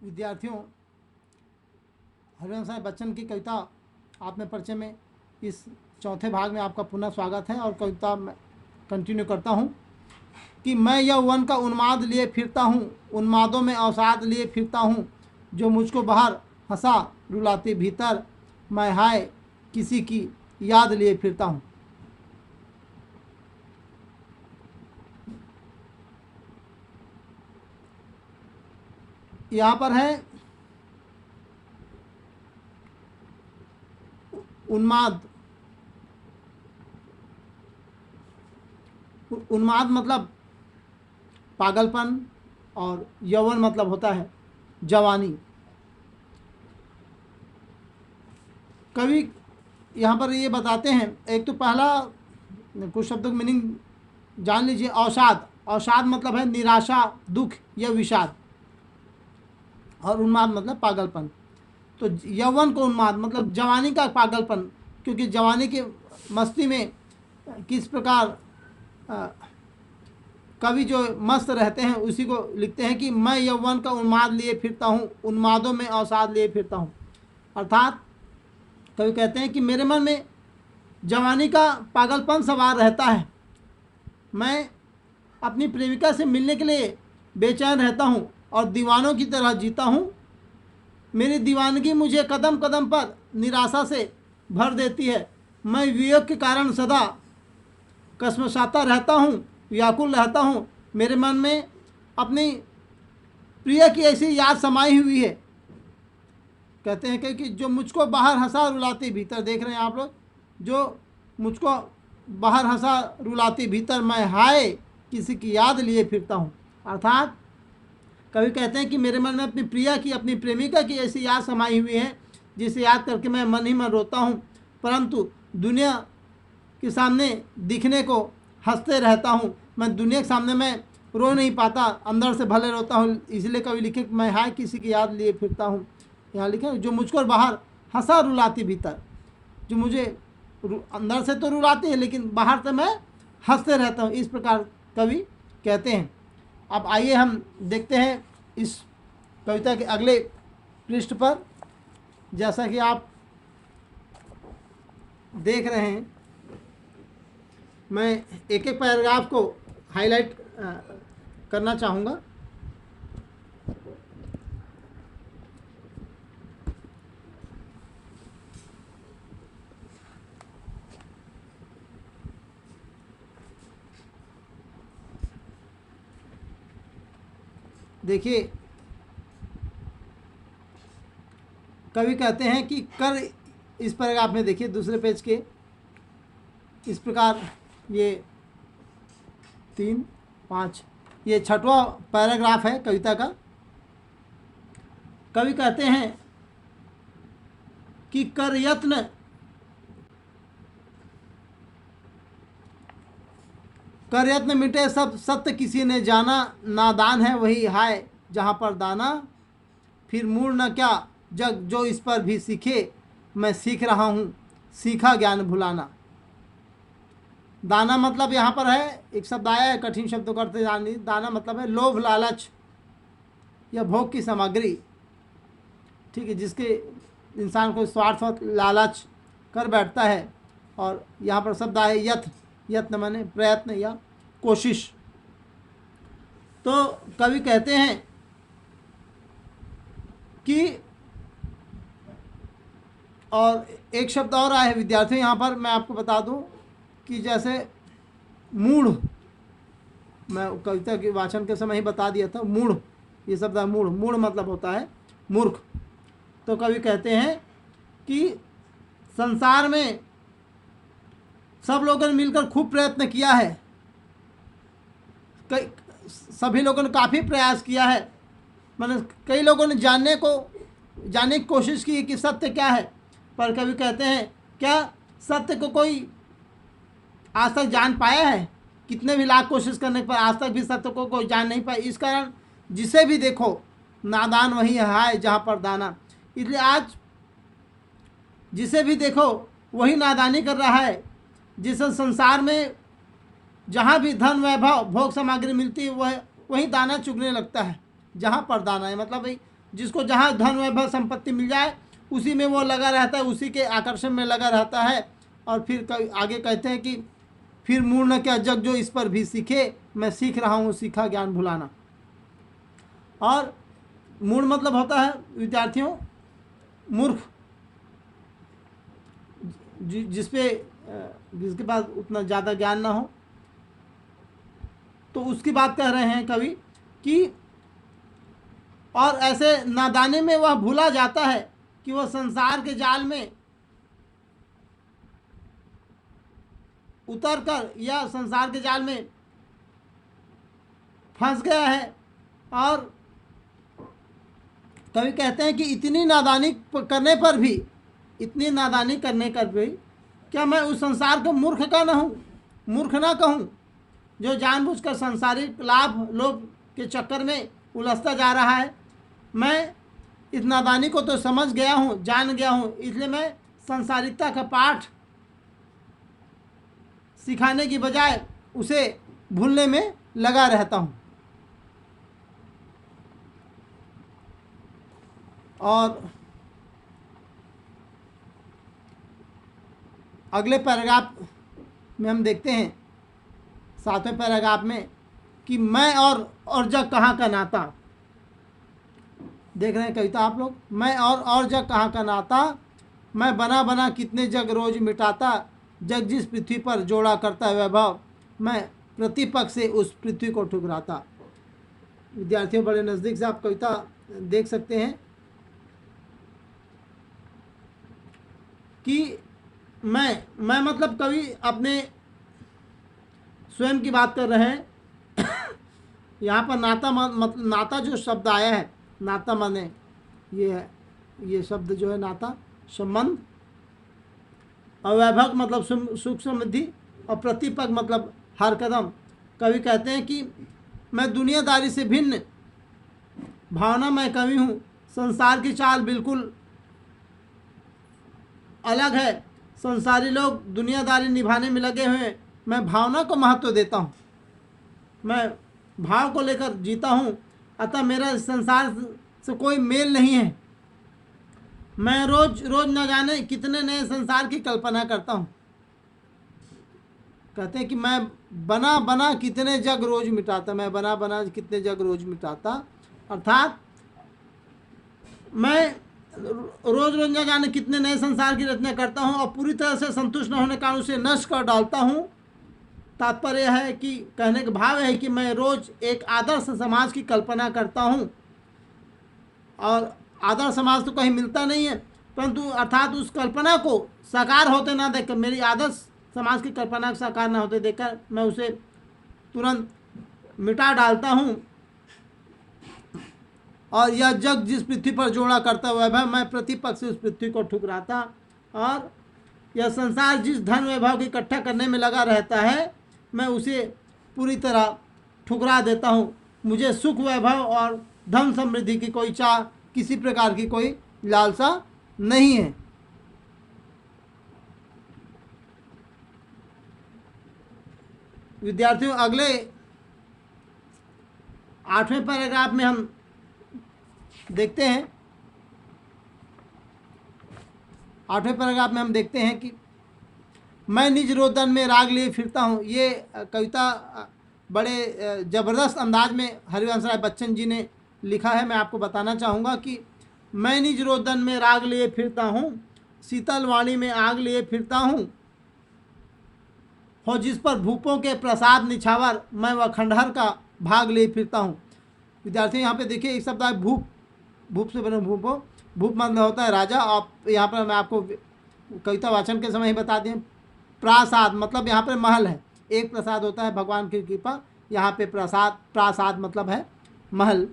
विद्यार्थियों, हरिवंश राय बच्चन की कविता आप में परिचय में इस चौथे भाग में आपका पुनः स्वागत है। और कविता मैं कंटिन्यू करता हूँ कि मैं यौवन का उन्माद लिए फिरता हूँ, उन्मादों में अवसाद लिए फिरता हूँ, जो मुझको बाहर हंसा रुलाते भीतर, मैं हाय किसी की याद लिए फिरता हूँ। यहाँ पर है उन्माद। उन्माद मतलब पागलपन और यौवन मतलब होता है जवानी। कवि यहाँ पर ये बताते हैं, एक तो पहला कुछ शब्दों की मीनिंग जान लीजिए। अवसाद, अवसाद मतलब है निराशा, दुख या विषाद, और उन्माद मतलब पागलपन। तो यौवन को उन्माद मतलब जवानी का पागलपन, क्योंकि जवानी के मस्ती में किस प्रकार कवि जो मस्त रहते हैं उसी को लिखते हैं कि मैं यौवन का उन्माद लिए फिरता हूँ, उन्मादों में अवसाद लिए फिरता हूँ। अर्थात कवि कहते हैं कि मेरे मन में जवानी का पागलपन सवार रहता है, मैं अपनी प्रेमिका से मिलने के लिए बेचैन रहता हूँ और दीवानों की तरह जीता हूँ। मेरी दीवानगी मुझे कदम कदम पर निराशा से भर देती है। मैं वियोग के कारण सदा कसमसाता रहता हूँ, व्याकुल रहता हूँ। मेरे मन में अपनी प्रिय की ऐसी याद समाई हुई है। कहते हैं कि जो मुझको बाहर हंसा रुलाती भीतर, देख रहे हैं आप लोग, जो मुझको बाहर हंसा रुलाती भीतर, मैं हाय किसी की याद लिए फिरता हूँ। अर्थात कवि कहते हैं कि मेरे मन में अपनी प्रिया की, अपनी प्रेमिका की ऐसी याद समाई हुई है जिसे याद करके मैं मन ही मन रोता हूँ, परंतु दुनिया के सामने दिखने को हंसते रहता हूँ। मैं दुनिया के सामने मैं रो नहीं पाता, अंदर से भले रोता हूँ। इसलिए कवि लिखे मैं हाय किसी की याद लिए फिरता हूँ। यहाँ लिखे जो मुझको बाहर हंसा रुलाती भीतर, जो मुझे अंदर से तो रुलाती है लेकिन बाहर से मैं हंसते रहता हूँ, इस प्रकार कवि कहते हैं। अब आइए हम देखते हैं इस कविता के अगले पृष्ठ पर। जैसा कि आप देख रहे हैं, मैं एक एक पैराग्राफ को हाईलाइट करना चाहूँगा। देखिए, कवि कहते हैं कि कर, इस पैराग्राफ में देखिए दूसरे पेज के इस प्रकार, ये 3, 5, ये 6वां पैराग्राफ है कविता का। कवि कहते हैं कि कर यत्न, कर यत्न मिटे सब सत्य किसी ने जाना, नादान है वही हाय जहाँ पर दाना, फिर मूड न क्या जग जो इस पर भी सीखे, मैं सीख रहा हूँ सीखा ज्ञान भुलाना। दाना मतलब यहाँ पर है, एक शब्द आया है, कठिन शब्दों का अर्थ जान लीजिए। दाना मतलब है लोभ, लालच या भोग की सामग्री, ठीक है, जिसके इंसान को स्वार्थ लालच कर बैठता है। और यहाँ पर शब्द आए यत्न, यत्न माने प्रयत्न या कोशिश। तो कवि कहते हैं कि, और एक शब्द और आया है विद्यार्थियों, यहाँ पर मैं आपको बता दूं कि जैसे मूढ़, मैं कविता के वाचन के समय ही बता दिया था, मूढ़, ये शब्द है मूढ़। मूढ़ मतलब होता है मूर्ख। तो कवि कहते हैं कि संसार में सब लोगों ने मिलकर खूब प्रयत्न किया है, सभी लोगों ने काफ़ी प्रयास किया है, मैंने कई लोगों ने जानने की कोशिश की कि सत्य क्या है, पर कवि कहते हैं क्या सत्य को कोई आज तक जान पाया है? कितने भी लाख कोशिश करने पर आज तक भी सत्य को कोई जान नहीं पाया। इस कारण जिसे भी देखो नादान वही है जहाँ पर दाना। इसलिए आज जिसे भी देखो वही नादानी कर रहा है। जिस संसार में जहाँ भी धन वैभव भोग सामग्री मिलती है वह वही दाना चुगने लगता है, जहाँ पर दाना है। मतलब भाई जिसको जहाँ धन वैभव संपत्ति मिल जाए उसी में वो लगा रहता है, उसी के आकर्षण में लगा रहता है। और फिर आगे कहते हैं कि फिर मूढ़ न क्या जग जो इस पर भी सीखे, मैं सीख रहा हूँ सीखा ज्ञान भुलाना। और मूढ़ मतलब होता है विद्यार्थियों मूर्ख, जिसके पास उतना ज़्यादा ज्ञान ना हो। तो उसकी बात कह रहे हैं कवि कि और ऐसे नादानी में वह भूला जाता है कि वह संसार के जाल में उतर कर या संसार के जाल में फंस गया है। और कवि कहते हैं कि इतनी नादानी करने पर भी क्या मैं उस संसार को मूर्ख ना कहूँ जो जानबूझकर सांसारिक लाभ लोभ के चक्कर में उलझता जा रहा है। मैं इस नादानी को तो समझ गया हूँ, जान गया हूँ, इसलिए मैं सांसारिकता का पाठ सिखाने की बजाय उसे भूलने में लगा रहता हूँ। और अगले पैराग्राफ में हम देखते हैं 7वें पैराग्राफ में कि मैं और जग कहाँ का नाता। देख रहे हैं कविता आप लोग, मैं और जग कहाँ का नाता, मैं बना बना कितने जग रोज मिटाता, जग जिस पृथ्वी पर जोड़ा करता वैभव, मैं प्रतिपक्ष से उस पृथ्वी को ठुकराता। विद्यार्थियों बड़े नज़दीक से आप कविता देख सकते हैं कि मैं मतलब कवि अपने स्वयं की बात कर रहे हैं। यहाँ पर नाता मतलब नाता जो शब्द आया है, नाता माने ये शब्द जो है नाता संबंध, और वैभव मतलब सुख समृद्धि, और प्रतिपक्ष मतलब हर कदम। कवि कहते हैं कि मैं दुनियादारी से भिन्न भावना मैं कवि हूँ, संसार की चाल बिल्कुल अलग है। संसारी लोग दुनियादारी निभाने में लगे हुए हैं, मैं भावना को महत्व देता हूँ, मैं भाव को लेकर जीता हूँ, अतः मेरा संसार से कोई मेल नहीं है। मैं रोज रोज न जाने कितने नए संसार की कल्पना करता हूँ। कहते हैं कि मैं बना बना कितने जग रोज मिटाता, मैं बना बना कितने जग रोज मिटाता, अर्थात मैं रोज रोज न जाने कितने नए संसार की रचना करता हूँ और पूरी तरह से संतुष्ट न होने के कारण उसे नष्ट कर डालता हूँ। तात्पर्य है कि कहने का भाव है कि मैं रोज एक आदर्श समाज की कल्पना करता हूँ, और आदर्श समाज तो कहीं मिलता नहीं है, परंतु अर्थात उस कल्पना को साकार होते ना देखकर, मेरी आदर्श समाज की कल्पना साकार ना होते देखकर मैं उसे तुरंत मिटा डालता हूँ। और यह जग जिस पृथ्वी पर जोड़ा करता वैभव, मैं प्रतिपक्ष से उस पृथ्वी को ठुकराता। और यह संसार जिस धन वैभव को इकट्ठा करने में लगा रहता है, मैं उसे पूरी तरह ठुकरा देता हूँ। मुझे सुख वैभव और धन समृद्धि की कोई चाह, किसी प्रकार की कोई लालसा नहीं है। विद्यार्थियों अगले 8वें पैराग्राफ में हम देखते हैं, 8वें पैराग्राफ में हम देखते हैं कि मैं निज रोदन में राग लिए फिरता हूँ। ये कविता बड़े ज़बरदस्त अंदाज में हरिवंश राय बच्चन जी ने लिखा है। मैं आपको बताना चाहूँगा कि मैं निज रोदन में राग लिए फिरता हूँ, शीतल वाणी में आग लिए फिरता हूँ, हो जिस पर भूपों के प्रसाद निछावर, मैं वह खंडहर का भाग लिए फिरता हूँ। विद्यार्थी यहाँ पे देखिए एक शब्द है भूप, भूप से बने भूपो, भूप मतलब होता है राजा। आप यहाँ पर मैं आपको कविता वाचन के समय ही बता दें, प्रासाद मतलब यहाँ पर महल है, एक प्रसाद होता है भगवान की कृपा, यहाँ पे प्रासाद मतलब है महल,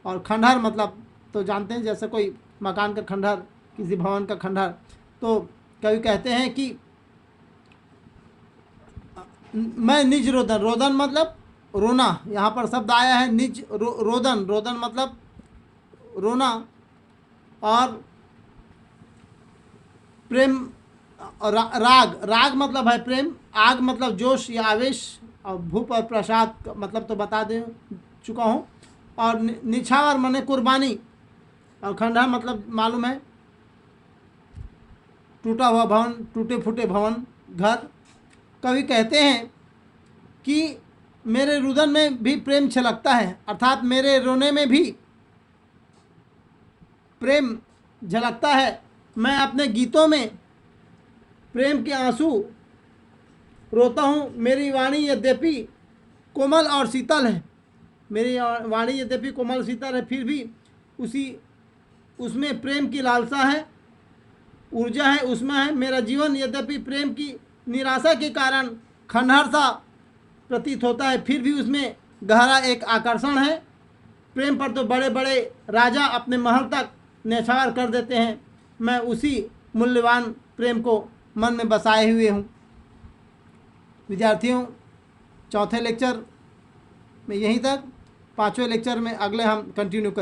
और खंडहर मतलब तो जानते हैं जैसे कोई मकान का खंडहर, किसी भवन का खंडहर। तो कवि कहते हैं कि मैं निज रोदन, रोदन मतलब रोना, यहाँ पर शब्द आया है निज रोदन, रोदन मतलब रोना, और प्रेम राग मतलब है प्रेम, आग मतलब जोश या आवेश, और भूप और प्रसाद मतलब तो बता दे चुका हूँ, और निछावर माने कुर्बानी, और खंडहर मतलब मालूम है, टूटा हुआ भवन, टूटे फूटे भवन, घर। कवि कहते हैं कि मेरे रुदन में भी प्रेम छलकता है, अर्थात मेरे रोने में भी प्रेम झलकता है। मैं अपने गीतों में प्रेम के आंसू रोता हूँ। मेरी वाणी यद्यपि कोमल और शीतल है, मेरी वाणी यद्यपि कोमल शीतल है, फिर भी उसमें प्रेम की लालसा है, ऊर्जा है, उसमें है। मेरा जीवन यद्यपि प्रेम की निराशा के कारण खंडहर सा प्रतीत होता है, फिर भी उसमें गहरा एक आकर्षण है। प्रेम पर तो बड़े बड़े राजा अपने महल तक न्यौछावर कर देते हैं, मैं उसी मूल्यवान प्रेम को मन में बसाए हुए हूँ। विद्यार्थियों, चौथे लेक्चर में यहीं तक, पांचवें लेक्चर में अगले हम कंटिन्यू